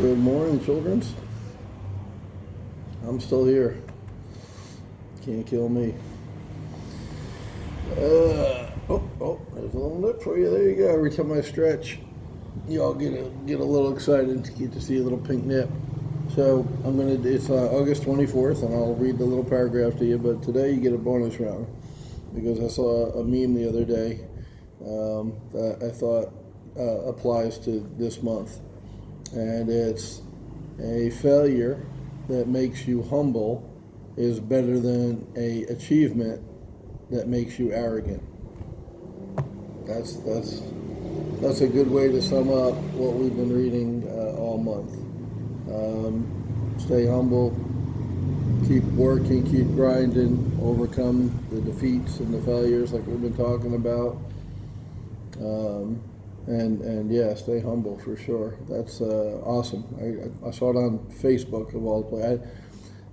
Good morning, childrens. I'm still here. Can't kill me. There's a little nip for you. There you go. Every time I stretch, y'all get a little excited. Get to see a little pink nip. So It's August 24th, and I'll read the little paragraph to you. But today you get a bonus round because I saw a meme the other day that I thought applies to this month, and it's a failure that makes you humble is better than a achievement that makes you arrogant. That's a good way to sum up what we've been reading all month. Stay humble, keep working, keep grinding, overcome the defeats and the failures like we've been talking about. And yeah, stay humble for sure. That's awesome. I saw it on Facebook of all places.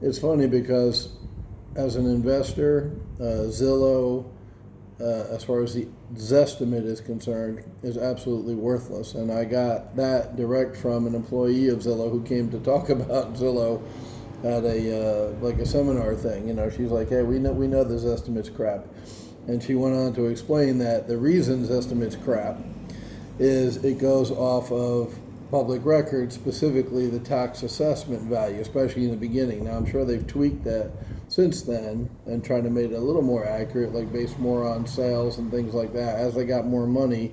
It's funny because as an investor, Zillow, as far as the Zestimate is concerned, is absolutely worthless. And I got that direct from an employee of Zillow who came to talk about Zillow at a seminar thing. You know, she's like, "Hey, we know the Zestimate's crap," and she went on to explain that the reason Zestimate's crap is it goes off of public records, specifically the tax assessment value, especially in the beginning. Now, I'm sure they've tweaked that since then and tried to make it a little more accurate, like based more on sales and things like that. As they got more money,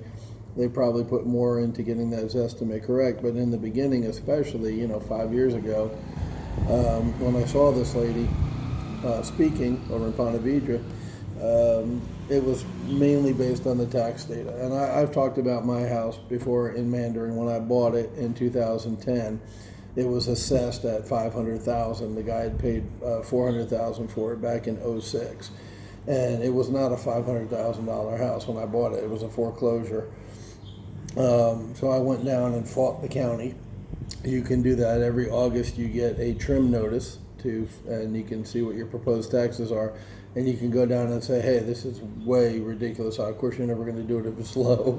they probably put more into getting that estimate correct. But in the beginning, especially, 5 years ago, when I saw this lady speaking over in Ponte Vedra, it was mainly based on the tax data. And I've talked about my house before in Mandarin. When I bought it in 2010, it was assessed at $500,000. The guy had paid $400,000 for it back in '06, and it was not a $500,000 house when I bought it. It was a foreclosure. So I went down and fought the county. You can do that every August. You get a trim notice and you can see what your proposed taxes are. And you can go down and say, "Hey, this is way ridiculous." Of course, you're never going to do it if it's low.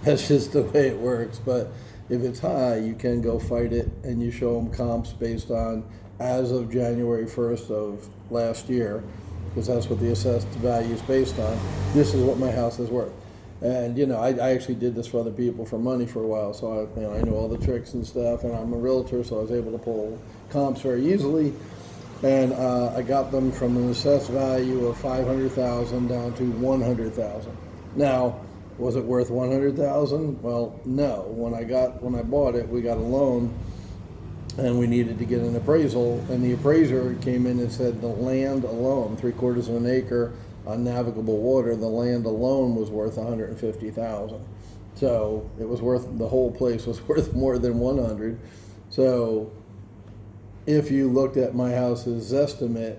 That's just the way it works. But if it's high, you can go fight it, and you show them comps based on as of January 1st of last year, because that's what the assessed value is based on. This is what my house is worth. And, I actually did this for other people for money for a while, so I knew all the tricks and stuff, and I'm a realtor, so I was able to pull comps very easily. And I got them from an assessed value of $500,000 down to $100,000. Now, was it worth $100,000? Well, no. When I bought it, we got a loan, and we needed to get an appraisal. And the appraiser came in and said the land alone, 3/4 of an acre on navigable water, the land alone was worth $150,000. So the whole place was worth more than 100. So if you looked at my house's estimate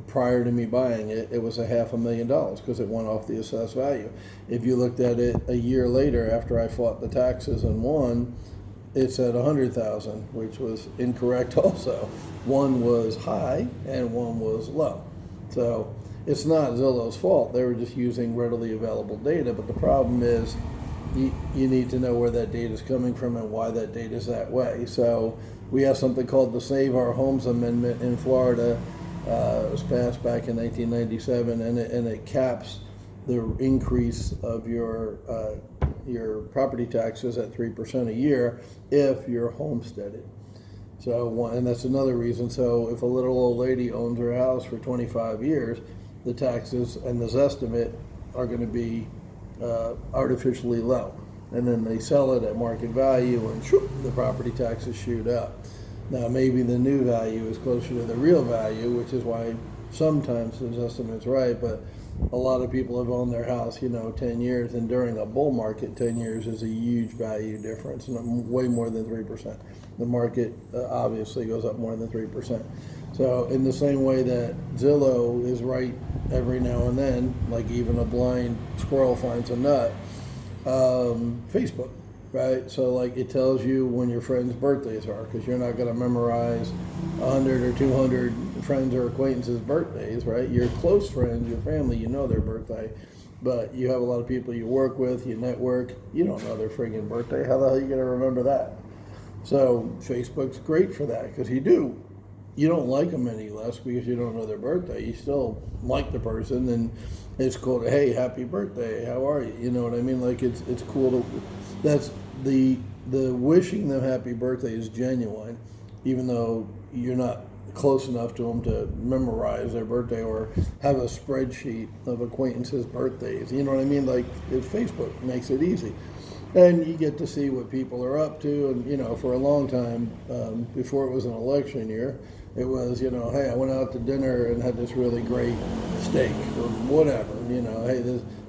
prior to me buying it, it was $500,000 because it went off the assessed value. If you looked at it a year later after I fought the taxes and won, it said $100,000, which was incorrect also. One was high and one was low. So it's not Zillow's fault. They were just using readily available data. But the problem is you need to know where that data is coming from and why that data is that way. So we have something called the Save Our Homes Amendment in Florida. It was passed back in 1997, and it caps the increase of your property taxes at 3% a year if you're homesteaded. So, and that's another reason. So if a little old lady owns her house for 25 years, the taxes and the estimate are going to be artificially low. And then they sell it at market value, and the property taxes shoot up. Now, maybe the new value is closer to the real value, which is why sometimes the estimate's right, but a lot of people have owned their house, 10 years, and during a bull market, 10 years is a huge value difference, and way more than 3%. The market obviously goes up more than 3%. So in the same way that Zillow is right every now and then, like even a blind squirrel finds a nut, Facebook, right? So like it tells you when your friends' birthdays are, because you're not going to memorize 100 or 200 friends or acquaintances' birthdays, right? Your close friends, your family, you know their birthday, but you have a lot of people you work with, you network, you don't know their friggin' birthday. How the hell are you going to remember that? So Facebook's great for that because you don't like them any less because you don't know their birthday. You still like the person, and it's cool to, hey, happy birthday, how are you? You know what I mean? Like it's cool to, that's the wishing them happy birthday is genuine, even though you're not close enough to them to memorize their birthday or have a spreadsheet of acquaintances' birthdays. You know what I mean? Like Facebook makes it easy. And you get to see what people are up to. And, for a long time, before it was an election year, it was, hey, I went out to dinner and had this really great steak or whatever. Hey,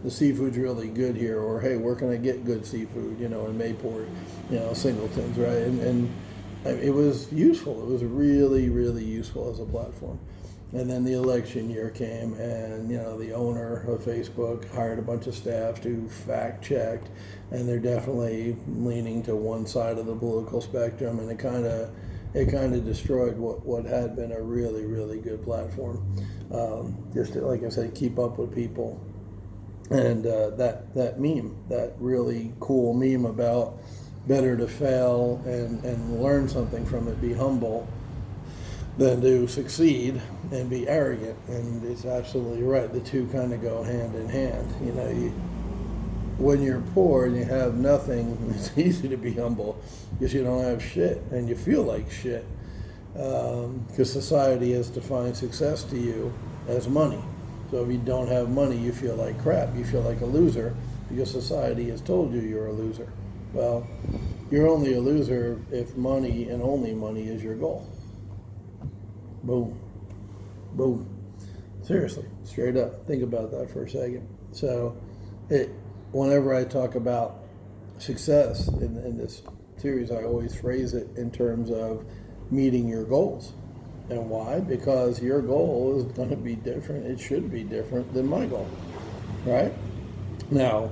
the seafood's really good here. Or, hey, where can I get good seafood, in Mayport, Singleton's, right? And it was useful. It was really, really useful as a platform. And then the election year came, and the owner of Facebook hired a bunch of staff to fact check, and they're definitely leaning to one side of the political spectrum, and it kind of destroyed what had been a really, really good platform. Just to, like I said, keep up with people, and that meme, that really cool meme about better to fail and learn something from it, be humble, than to succeed and be arrogant. And it's absolutely right. The two kind of go hand in hand. When you're poor and you have nothing, it's easy to be humble because you don't have shit and you feel like shit. Because society has defined success to you as money. So if you don't have money, you feel like crap. You feel like a loser because society has told you you're a loser. Well, you're only a loser if money and only money is your goal. Boom. Boom. Seriously, straight up. Think about that for a second. So, whenever I talk about success in this series, I always phrase it in terms of meeting your goals. And why? Because your goal is going to be different. It should be different than my goal, right? Now,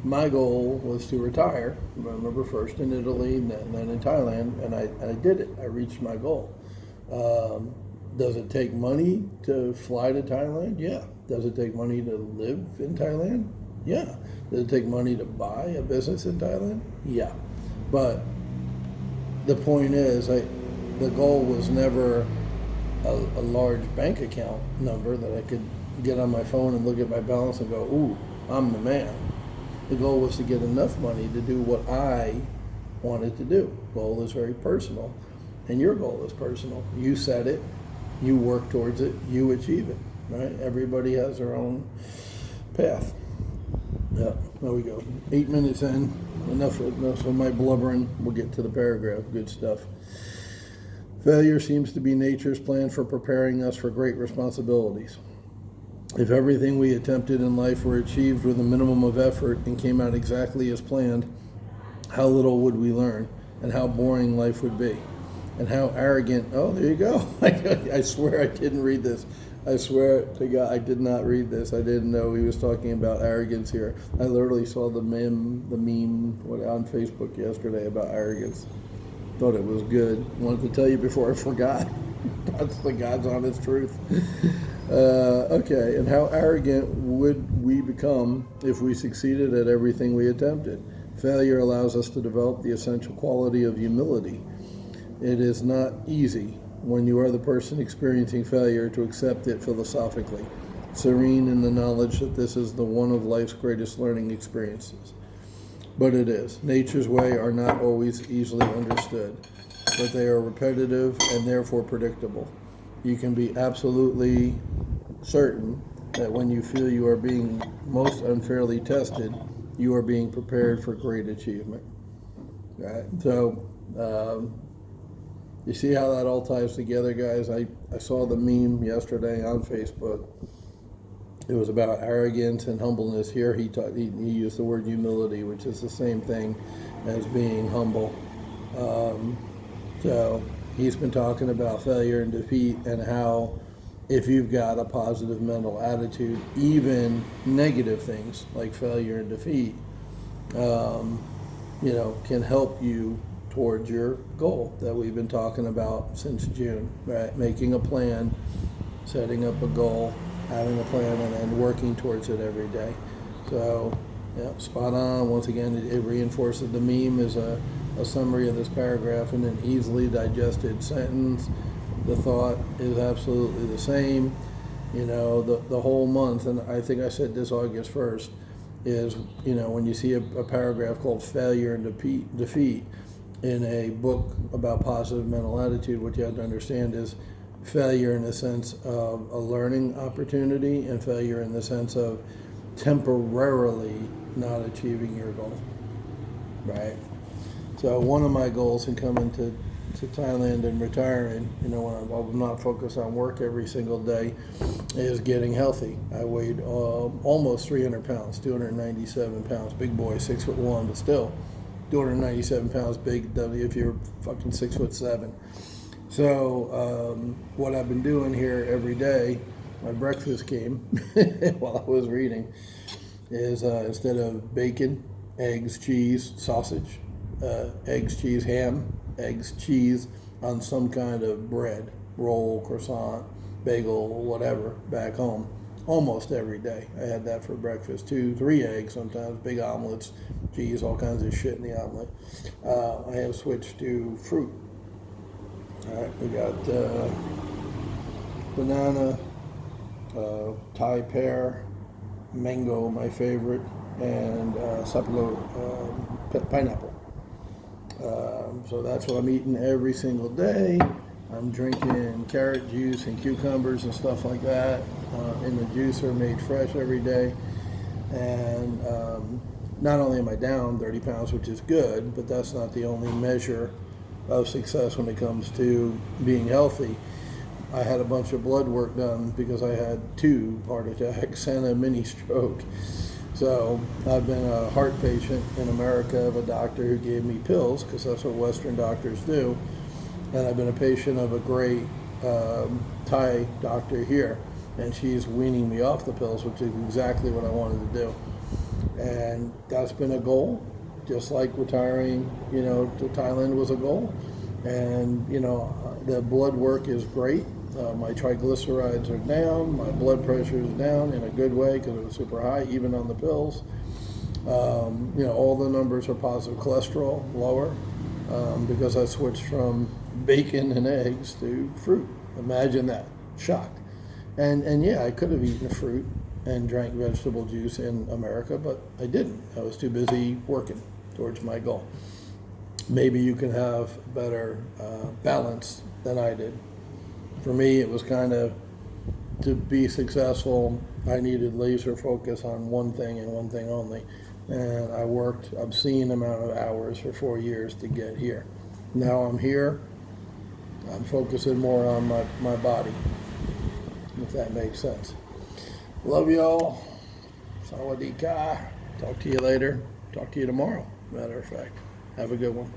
my goal was to retire. I remember first in Italy and then in Thailand, and I did it. I reached my goal. Does it take money to fly to Thailand? Yeah. Does it take money to live in Thailand? Yeah. Does it take money to buy a business in Thailand? Yeah. But the point is, the goal was never a large bank account number that I could get on my phone and look at my balance and go, ooh, I'm the man. The goal was to get enough money to do what I wanted to do. Goal is very personal, and your goal is personal. You set it, you work towards it, you achieve it, right? Everybody has their own path. Yeah, there we go. 8 minutes in. Enough of my blubbering. We'll get to the paragraph. Good stuff. Failure seems to be nature's plan for preparing us for great responsibilities. If everything we attempted in life were achieved with a minimum of effort and came out exactly as planned, how little would we learn, and how boring life would be, and how arrogant. Oh, there you go. I swear I didn't read this. I swear to God, I did not read this. I didn't know he was talking about arrogance here. I literally saw the meme on Facebook yesterday about arrogance. Thought it was good. Wanted to tell you before I forgot. That's the God's honest truth. Okay, and how arrogant would we become if we succeeded at everything we attempted? Failure allows us to develop the essential quality of humility. It is not easy when you are the person experiencing failure to accept it philosophically, serene in the knowledge that this is the one of life's greatest learning experiences. But it is. Nature's way are not always easily understood, but they are repetitive and therefore predictable. You can be absolutely certain that when you feel you are being most unfairly tested, you are being prepared for great achievement. Right? So, you see how that all ties together, guys? I saw the meme yesterday on Facebook. It was about arrogance and humbleness. Here he used the word humility, which is the same thing as being humble. So he's been talking about failure and defeat and how if you've got a positive mental attitude, even negative things like failure and defeat, can help you towards your goal that we've been talking about since June, right? Making a plan, setting up a goal, having a plan, and working towards it every day. So, yeah, spot on. Once again, it reinforces the meme is a a summary of this paragraph in an easily digested sentence. The thought is absolutely the same. You know, the whole month, and I think I said this August 1st, is, you know, when you see a paragraph called Failure and Defeat in a book about positive mental attitude, what you have to understand is failure in the sense of a learning opportunity, and failure in the sense of temporarily not achieving your goal, right? So one of my goals in coming to Thailand and retiring, you know, when I'm not focused on work every single day, is getting healthy. I weighed almost 300 pounds, 297 pounds, big boy, 6'1", but still 297 pounds big W if you're fucking 6'7". So what I've been doing here every day, my breakfast came while I was reading, is instead of bacon, eggs, cheese, sausage, eggs, cheese, ham, eggs, cheese on some kind of bread, roll, croissant, bagel, whatever, back home, almost every day. I had that for breakfast. 2, 3 eggs sometimes, big omelets, cheese, all kinds of shit in the omelet. I have switched to fruit. All right, we got banana, Thai pear, mango, my favorite, and sapalo, pineapple. So that's what I'm eating every single day. I'm drinking carrot juice and cucumbers and stuff like that in the juicer, made fresh every day. And not only am I down 30 pounds, which is good, but that's not the only measure of success when it comes to being healthy. I had a bunch of blood work done because I had 2 heart attacks and a mini stroke. So I've been a heart patient in America of a doctor who gave me pills, because that's what Western doctors do. And I've been a patient of a great Thai doctor here, and she's weaning me off the pills, which is exactly what I wanted to do. And that's been a goal, just like retiring, you know, to Thailand was a goal. And, you know, the blood work is great. My triglycerides are down, my blood pressure is down in a good way because it was super high, even on the pills. You know, all the numbers are positive. Cholesterol, lower, because I switched from bacon and eggs to fruit. Imagine that. Shocked. And yeah, I could have eaten fruit and drank vegetable juice in America, but I didn't. I was too busy working towards my goal. Maybe you can have better balance than I did. For me, it was kind of, to be successful, I needed laser focus on one thing and one thing only. And I worked obscene amount of hours for 4 years to get here. Now I'm here, I'm focusing more on my body, if that makes sense. Love y'all. Sawadee ka. Talk to you later. Talk to you tomorrow, matter of fact. Have a good one.